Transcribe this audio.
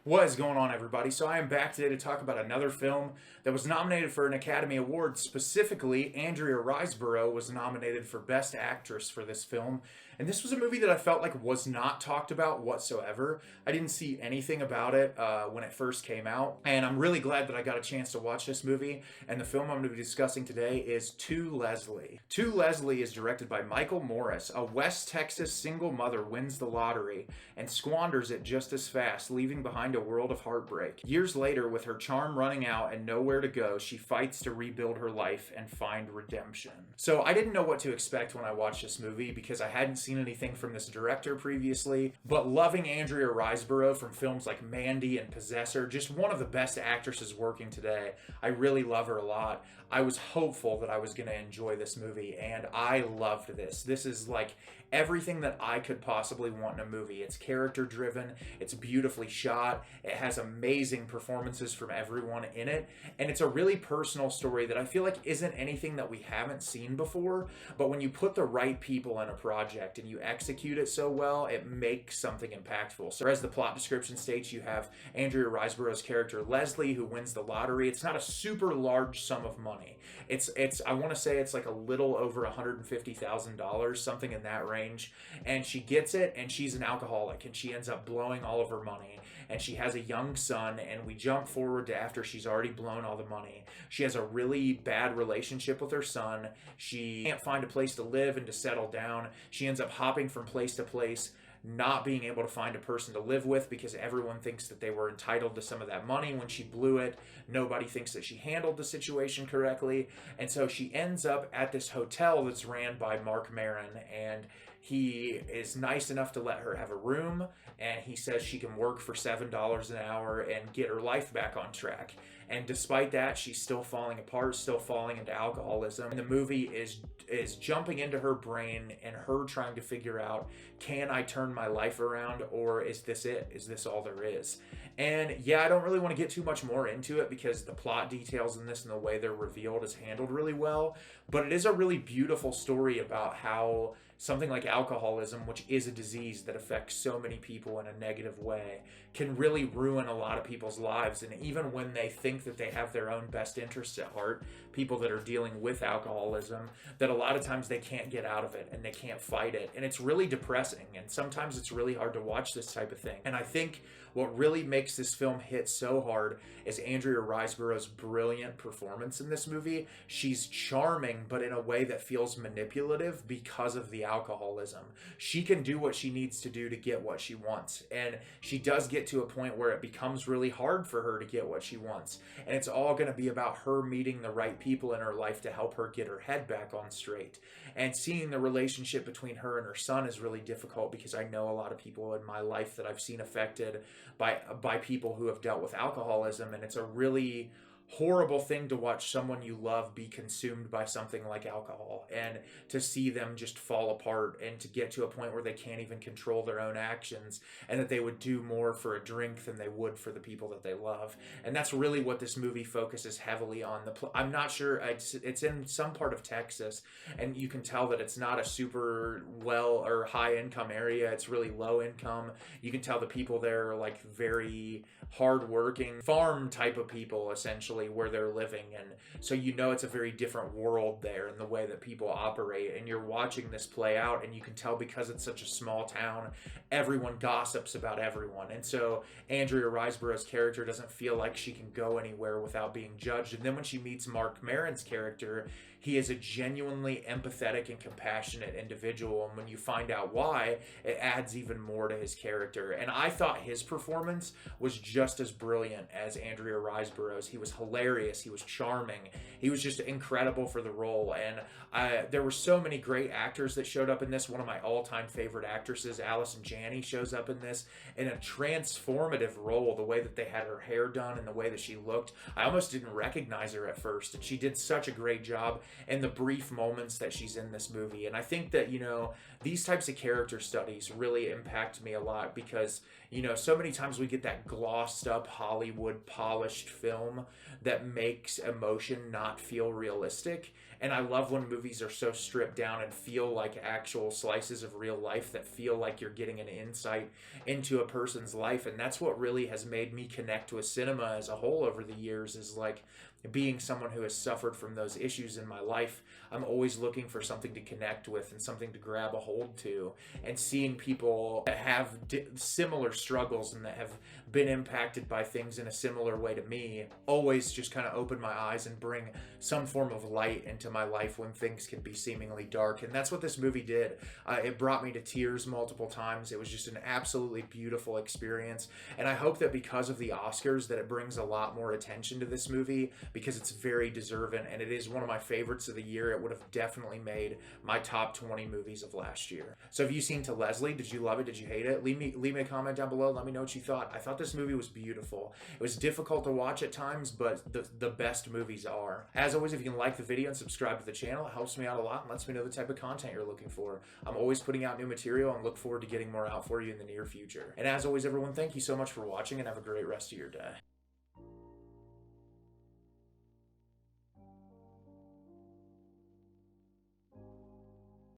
What is going on, everybody? So I am back today to talk about another film that was nominated for an Academy Award. Specifically, Andrea Riseborough was nominated for Best Actress for this film. And this was a movie that I felt like was not talked about whatsoever. I didn't see anything about it when it first came out. And I'm really glad that I got a chance to watch this movie. And the film I'm going to be discussing today is To Leslie. To Leslie is directed by Michael Morris. A West Texas single mother wins the lottery and squanders it just as fast, leaving behind a world of heartbreak. Years later, with her charm running out and nowhere to go, she fights to rebuild her life and find redemption. So I didn't know what to expect when I watched this movie because I hadn't seen anything from this director previously, but loving Andrea Riseborough from films like Mandy and Possessor, just one of the best actresses working today. I really love her a lot. I was hopeful that I was going to enjoy this movie, and I loved this. This is like everything that I could possibly want in a movie. It's character driven, it's beautifully shot, it has amazing performances from everyone in it, and it's a really personal story that I feel like isn't anything that we haven't seen before, but when you put the right people in a project and you execute it so well, it makes something impactful. So as the plot description states, you have Andrea Riseborough's character Leslie, who wins the lottery. It's not a super large sum of money. It's I want to say it's like a little over $150,000, something in that range. And she gets it, and she's an alcoholic, and she ends up blowing all of her money. And she has a young son, and we jump forward to after she's already blown all the money. She has a really bad relationship with her son. She can't find a place to live and to settle down. She ends up hopping from place to place, not being able to find a person to live with because everyone thinks that they were entitled to some of that money when she blew it. Nobody thinks that she handled the situation correctly. And so she ends up at this hotel that's ran by Marc Maron, and he is nice enough to let her have a room, and he says she can work for $7 an hour and get her life back on track. And despite that, she's still falling apart, still falling into alcoholism. And the movie is jumping into her brain and her trying to figure out, can I turn my life around, or is this it? Is this all there is? And yeah, I don't really want to get too much more into it because the plot details in this and the way they're revealed is handled really well. But it is a really beautiful story about how something like alcoholism, which is a disease that affects so many people in a negative way, can really ruin a lot of people's lives. And even when they think that they have their own best interests at heart, people that are dealing with alcoholism, that a lot of times they can't get out of it and they can't fight it. And it's really depressing. And sometimes it's really hard to watch this type of thing. And I think what really makes this film hit so hard is Andrea Riseborough's brilliant performance in this movie. She's charming, but in a way that feels manipulative because of the alcoholism. She can do what she needs to do to get what she wants. And she does get to a point where it becomes really hard for her to get what she wants. And it's all going to be about her meeting the right people in her life to help her get her head back on straight. And seeing the relationship between her and her son is really difficult because I know a lot of people in my life that I've seen affected by people who have dealt with alcoholism, and it's a really horrible thing to watch someone you love be consumed by something like alcohol, and to see them just fall apart and to get to a point where they can't even control their own actions, and that they would do more for a drink than they would for the people that they love. And that's really what this movie focuses heavily on. I'm not sure, it's in some part of Texas, and you can tell that it's not a super well or high income area. It's really low income. You can tell the people there are like very hardworking farm type of people, essentially, where they're living. And so you know it's a very different world there in the way that people operate, and you're watching this play out, and you can tell because it's such a small town, everyone gossips about everyone. And so Andrea Riseborough's character doesn't feel like she can go anywhere without being judged. And then when she meets Marc Maron's character, he is a genuinely empathetic and compassionate individual, and when you find out why, it adds even more to his character. And I thought his performance was just as brilliant as Andrea Riseborough's. He was hilarious, he was charming, he was just incredible for the role. And there were so many great actors that showed up in this. One of my all-time favorite actresses, Allison Janney, shows up in this in a transformative role. The way that they had her hair done and the way that she looked, I almost didn't recognize her at first, and she did such a great job in the brief moments that she's in this movie. And I think that, you know, these types of character studies really impact me a lot because, you know, so many times we get that glossed up Hollywood polished film that makes emotion not feel realistic. And I love when movies are so stripped down and feel like actual slices of real life, that feel like you're getting an insight into a person's life. And that's what really has made me connect with cinema as a whole over the years, is like, being someone who has suffered from those issues in my life, I'm always looking for something to connect with and something to grab a hold to. And seeing people that have similar struggles and that have been impacted by things in a similar way to me always just kind of open my eyes and bring some form of light into my life when things can be seemingly dark. And that's what this movie did. It brought me to tears multiple times. It was just an absolutely beautiful experience. And I hope that because of the Oscars, that it brings a lot more attention to this movie, because it's very deserving, and it is one of my favorites of the year. It would have definitely made my top 20 movies of last year. So have you seen To Leslie? Did you love it? Did you hate it? Leave me a comment down below. Let me know what you thought. I thought this movie was beautiful. It was difficult to watch at times, but the best movies are. As always, if you can like the video and subscribe to the channel, it helps me out a lot and lets me know the type of content you're looking for. I'm always putting out new material and look forward to getting more out for you in the near future. And as always, everyone, thank you so much for watching, and have a great rest of your day.